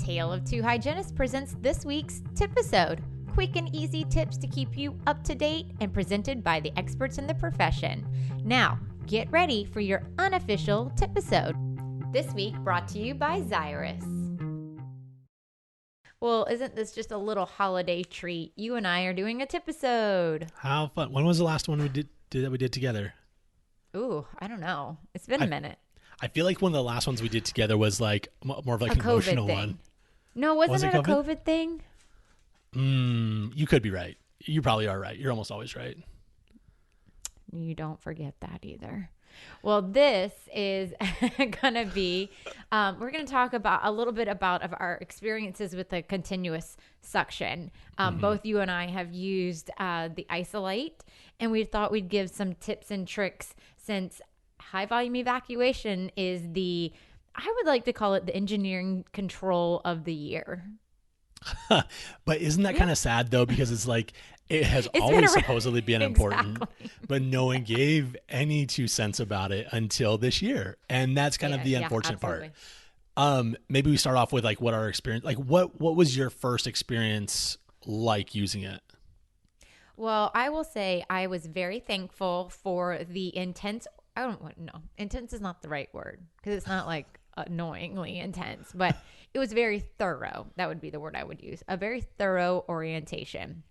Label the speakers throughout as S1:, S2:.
S1: Tale of Two Hygienists presents this week's TIPisode. Quick and easy tips to keep you up to date and presented by the experts in the profession. Now, get ready for your unofficial TIPisode. This week brought to you by Xyrus. Well, isn't this just a little holiday treat? You and I are doing a TIPisode.
S2: How fun. When was the last one we did together?
S1: Ooh, I don't know. It's been a minute.
S2: I feel like one of the last ones we did together was like more of like
S1: a
S2: an
S1: COVID
S2: emotional
S1: thing.
S2: one.
S1: No, wasn't it a COVID thing?
S2: You could be right. You probably are right. You're almost always right.
S1: You don't forget that either. Well, this is going to be, we're going to talk about a little bit about of our experiences with the continuous suction. Both you and I have used the Isolite, and we thought we'd give some tips and tricks since high volume evacuation is I would like to call it the engineering control of the year.
S2: But isn't that kind of sad though? Because it's like, it's always supposedly been important,
S1: exactly.
S2: But no one gave any 2 cents about it until this year. And that's kind of the unfortunate part. Maybe we start off with like what our experience, like what was your first experience like using it?
S1: Well, I will say I was very thankful for the intense. Intense is not the right word because it's not like annoyingly intense, but it was very thorough. That would be the word I would use. A very thorough orientation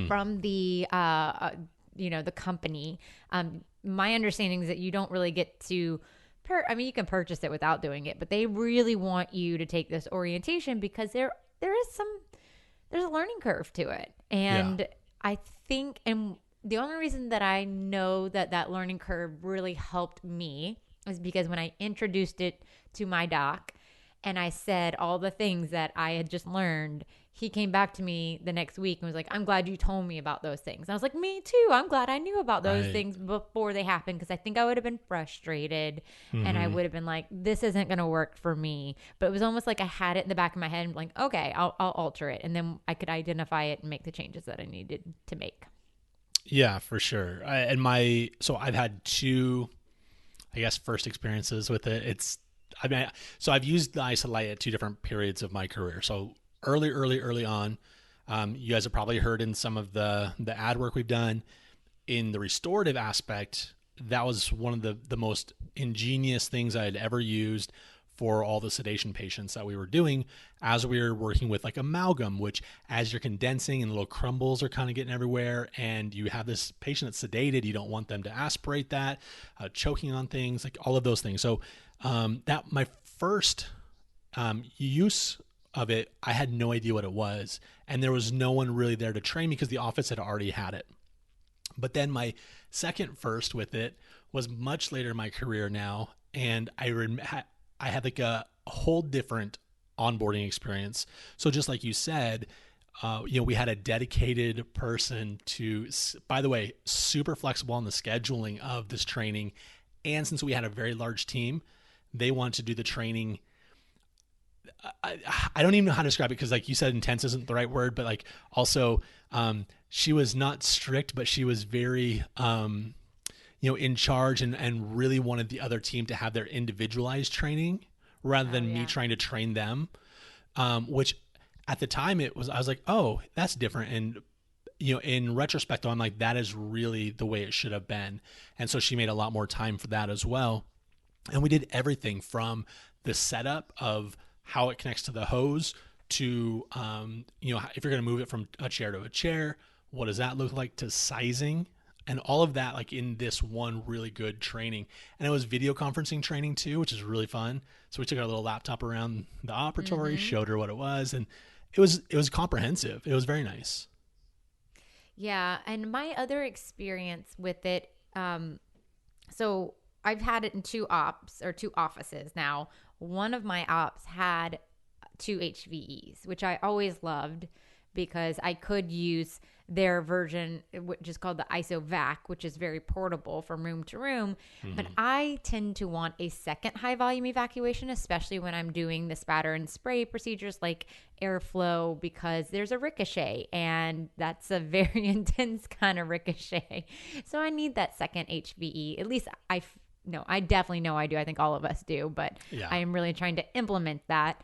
S1: from the, the company. My understanding is that you don't really get to, you can purchase it without doing it, but they really want you to take this orientation because there's a learning curve to it. And I think, and the only reason that I know that learning curve really helped me is because when I introduced it to my doc and I said all the things that I had just learned, he came back to me the next week and was like, I'm glad you told me about those things. And I was like, me too. I'm glad I knew about those things before they happened because I think I would have been frustrated and I would have been like, this isn't going to work for me. But it was almost like I had it in the back of my head and like, okay, I'll alter it. And then I could identify it and make the changes that I needed to make.
S2: Yeah, for sure. So I've had 2, I guess, first experiences with it. So I've used the Isolite at 2 different periods of my career. So early on, you guys have probably heard in some of the ad work we've done in the restorative aspect. That was one of the most ingenious things I had ever used for all the sedation patients that we were doing as we were working with like amalgam, which as you're condensing and little crumbles are kind of getting everywhere and you have this patient that's sedated, you don't want them to aspirate that, choking on things, like all of those things. So that my first use of it, I had no idea what it was. And there was no one really there to train me because the office had already had it. But then my second first with it was much later in my career now. And I had like a whole different onboarding experience. So just like you said, we had a dedicated person by the way, super flexible on the scheduling of this training. And since we had a very large team, they wanted to do the training. I don't even know how to describe it because like you said, intense isn't the right word, but like also she was not strict, but she was very, in charge and really wanted the other team to have their individualized training rather than me trying to train them, which at the time I was like, oh, that's different. And, in retrospect, I'm like, that is really the way it should have been. And so she made a lot more time for that as well. And we did everything from the setup of how it connects to the hose to, if you're going to move it from a chair to a chair, what does that look like, to sizing. And all of that, like in this one really good training. And it was video conferencing training too, which is really fun. So we took our little laptop around the operatory, showed her what it was. And it was comprehensive. It was very nice.
S1: Yeah. And my other experience with it, so I've had it in 2 offices now. One of my ops had 2 HVEs, which I always loved because I could use their version, which is called the IsoVac, which is very portable from room to room. But I tend to want a second high volume evacuation, especially when I'm doing the spatter and spray procedures like airflow, because there's a ricochet and that's a very intense kind of ricochet. So I need that second HVE. At least I definitely know I do. I think all of us do, but I am really trying to implement that.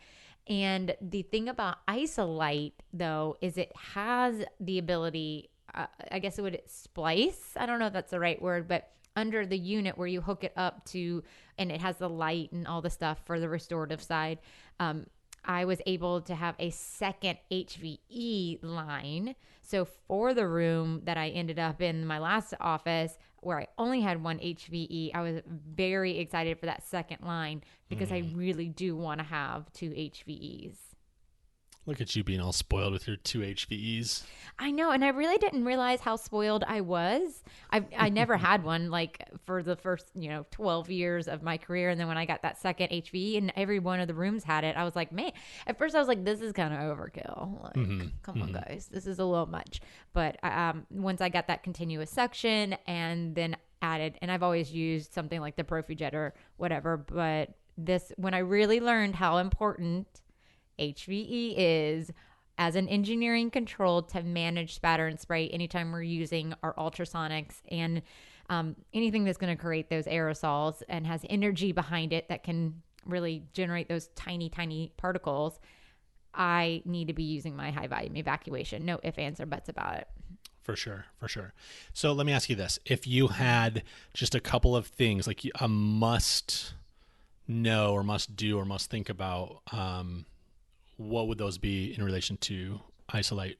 S1: And the thing about Isolite, though, is it has the ability, I guess it would splice. I don't know if that's the right word, but under the unit where you hook it up to, and it has the light and all the stuff for the restorative side. I was able to have a second HVE line. So for the room that I ended up in my last office where I only had one HVE, I was very excited for that second line because I really do want to have two HVEs.
S2: Look at you being all spoiled with your two HVEs.
S1: I know, and I really didn't realize how spoiled I was. I never had one like for the first 12 years of my career, and then when I got that second HVE and every one of the rooms had it, I was like, man. At first, I was like, this is kind of overkill. Like, come on, guys, this is a little much. But once I got that continuous suction, and then added, and I've always used something like the ProfiJet or whatever. But this, when I really learned how important HVE is as an engineering control to manage spatter and spray anytime we're using our ultrasonics and anything that's going to create those aerosols and has energy behind it that can really generate those tiny, tiny particles. I need to be using my high volume evacuation. No ifs, ands, or buts about it.
S2: For sure. So let me ask you this. If you had just a couple of things like a must know or must do or must think about, what would those be in relation to Isolite?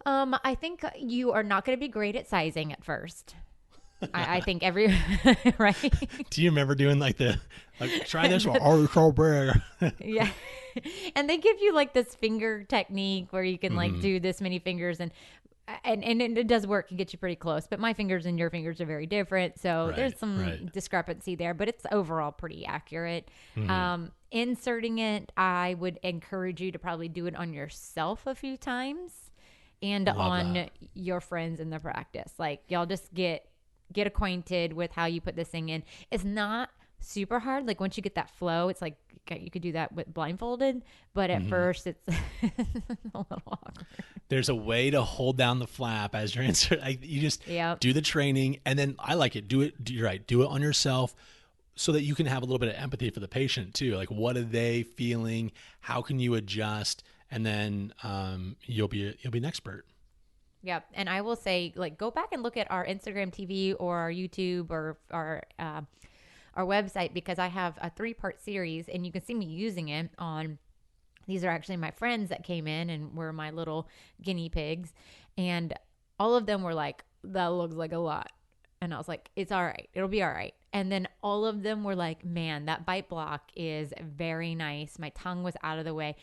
S1: I think you are not going to be great at sizing at first. I think right?
S2: Do you remember doing try this one? Oh, it's so big.
S1: Yeah. And they give you like this finger technique where you can like do this many fingers and it does work and get you pretty close, but my fingers and your fingers are very different. So there's some discrepancy there, but it's overall pretty accurate. Inserting it, I would encourage you to probably do it on yourself a few times and on your friends in the practice. Like y'all just get acquainted with how you put this thing in. It's not super hard. Like once you get that flow, it's like you could do that with blindfolded, but at first it's a little awkward.
S2: There's a way to hold down the flap as you're inserting. You just do the training, and then I like it. You're right. Do it on yourself so that you can have a little bit of empathy for the patient too. Like what are they feeling? How can you adjust? And then you'll be an expert.
S1: Yep. And I will say, like, go back and look at our Instagram TV or our YouTube or our website, because I have a 3-part series and you can see me using it on. These are actually my friends that came in and were my little guinea pigs. And all of them were like, that looks like a lot. And I was like, it's all right. It'll be all right. And then all of them were like, man, that bite block is very nice. My tongue was out of the way.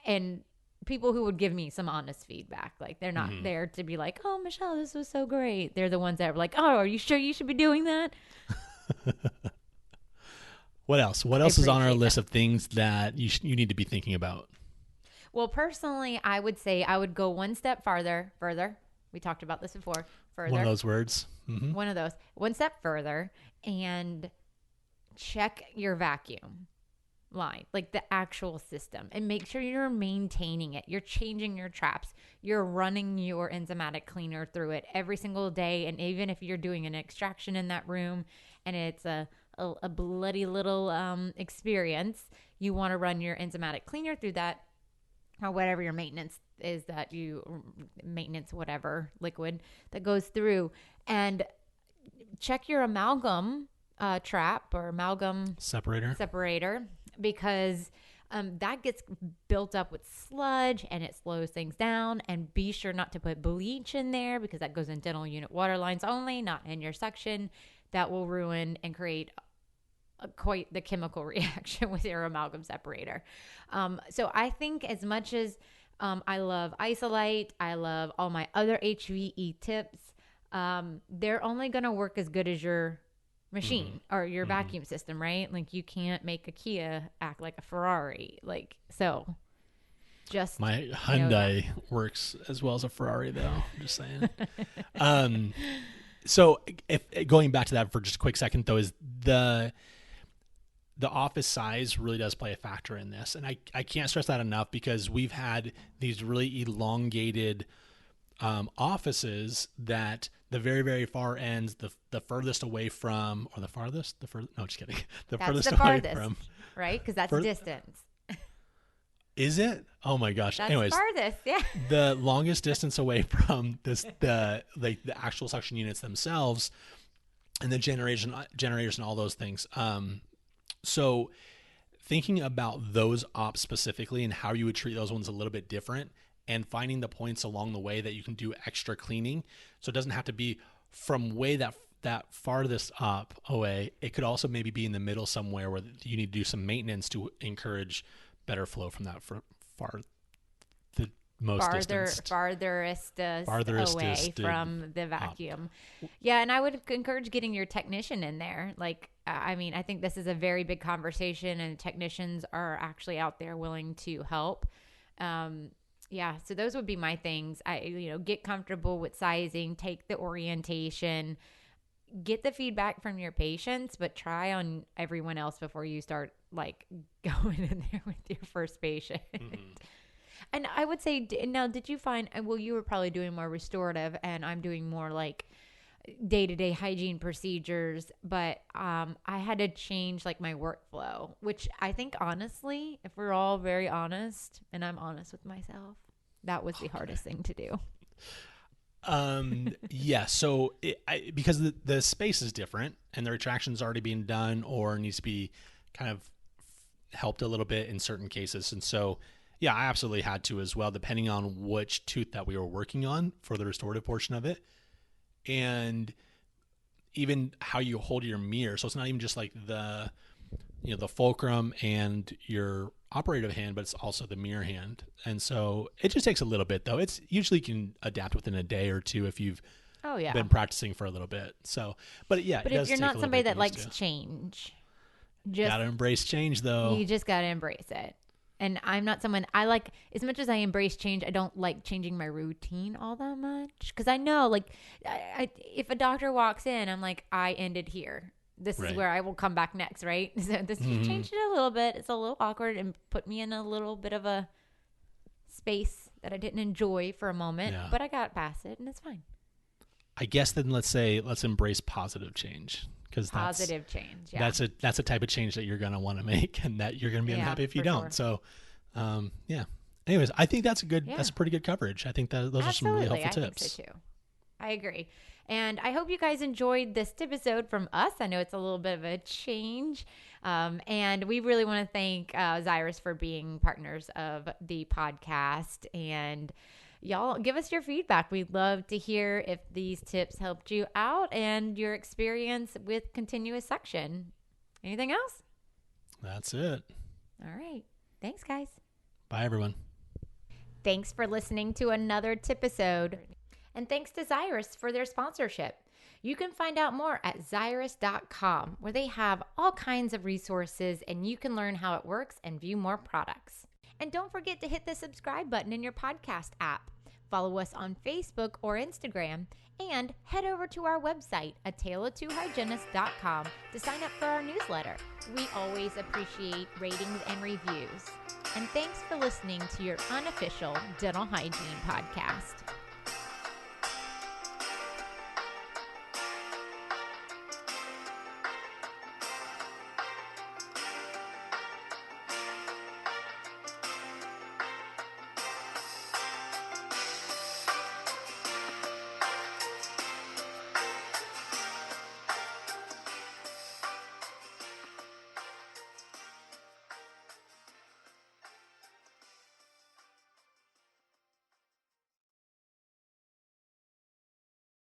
S1: And people who would give me some honest feedback, like they're not there to be like, oh, Michelle, this was so great. They're the ones that were like, oh, are you sure you should be doing that?
S2: What else? What else is on our list of things that you need to be thinking about?
S1: Well, personally, I would say I would go one step further. We talked about this before. Further.
S2: One of those words.
S1: One of those. One step further and check your vacuum line, like the actual system, and make sure you're maintaining it. You're changing your traps. You're running your enzymatic cleaner through it every single day. And even if you're doing an extraction in that room and it's a bloody little experience, you want to run your enzymatic cleaner through that, or whatever your maintenance is that you maintenance, whatever liquid that goes through, and check your amalgam trap or amalgam separator, because that gets built up with sludge and it slows things down. And be sure not to put bleach in there, because that goes in dental unit water lines only, not in your suction. That will ruin and create quite the chemical reaction with your amalgam separator. So I think as much as I love Isolite, I love all my other HVE tips, they're only going to work as good as your machine or your vacuum system, right? Like you can't make a Kia act like a Ferrari. Like, so just
S2: my Hyundai works as well as a Ferrari though. I'm just saying. So if going back to that for just a quick second though, is the office size really does play a factor in this. And I can't stress that enough, because we've had these really elongated offices that the very, very far ends, the furthest away from, or no, just kidding.
S1: That's furthest, right? Because that's distance.
S2: Is it? Oh my gosh.
S1: That's
S2: Anyways,
S1: farthest. Yeah.
S2: the longest distance away from the actual suction units themselves and the generators and all those things. So thinking about those ops specifically and how you would treat those ones a little bit different, and finding the points along the way that you can do extra cleaning. So it doesn't have to be from way that farthest up away. It could also maybe be in the middle somewhere where you need to do some maintenance to encourage better flow from that the most
S1: farthest away from the vacuum. Yeah, and I would encourage getting your technician in there. Like, I mean, I think this is a very big conversation, and technicians are actually out there willing to help. Yeah, so those would be my things. Get comfortable with sizing, take the orientation, get the feedback from your patients, but try on everyone else before you start like going in there with your first patient. Mm-hmm. And I would say, now, did you find, well, you were probably doing more restorative and I'm doing more like day-to-day hygiene procedures, but I had to change like my workflow, which I think honestly, if we're all very honest, and I'm honest with myself, that was the hardest thing to do.
S2: Yeah. So because the space is different and the retraction's already being done or needs to be kind of helped a little bit in certain cases. And so, yeah, I absolutely had to as well, depending on which tooth that we were working on for the restorative portion of it. And even how you hold your mirror. So it's not even just like the fulcrum and your operative hand, but it's also the mirror hand. And so it just takes a little bit though. It's usually can adapt within a day or two if you've been practicing for a little bit. So, but yeah,
S1: but if you're not somebody that likes change, just
S2: gotta embrace change though.
S1: You just gotta embrace it. And I'm not someone, I like, as much as I embrace change, I don't like changing my routine all that much. Because I know, like, if a doctor walks in, I'm like, I ended here. This is where I will come back next, right? So this changed it a little bit. It's a little awkward and put me in a little bit of a space that I didn't enjoy for a moment. But I got past it, and it's fine.
S2: I guess then let's embrace positive change. Because
S1: positive change,
S2: that's a type of change that you're going to want to make, and that you're going to be unhappy if you don't. Sure. So, yeah. Anyways, I think that's a pretty good coverage. I think that those are some really helpful tips.
S1: I think so too. I agree. And I hope you guys enjoyed this episode from us. I know it's a little bit of a change. And we really want to thank Xyrus for being partners of the podcast. And y'all give us your feedback. We'd love to hear if these tips helped you out and your experience with continuous suction. Anything else?
S2: That's it.
S1: All right. Thanks, guys.
S2: Bye, everyone.
S1: Thanks for listening to another TIPisode. And thanks to Xyrus for their sponsorship. You can find out more at Xyrus.com, where they have all kinds of resources and you can learn how it works and view more products. And don't forget to hit the subscribe button in your podcast app. Follow us on Facebook or Instagram, and head over to our website, ataleoftwohygienists.com, to sign up for our newsletter. We always appreciate ratings and reviews. And thanks for listening to your unofficial dental hygiene podcast.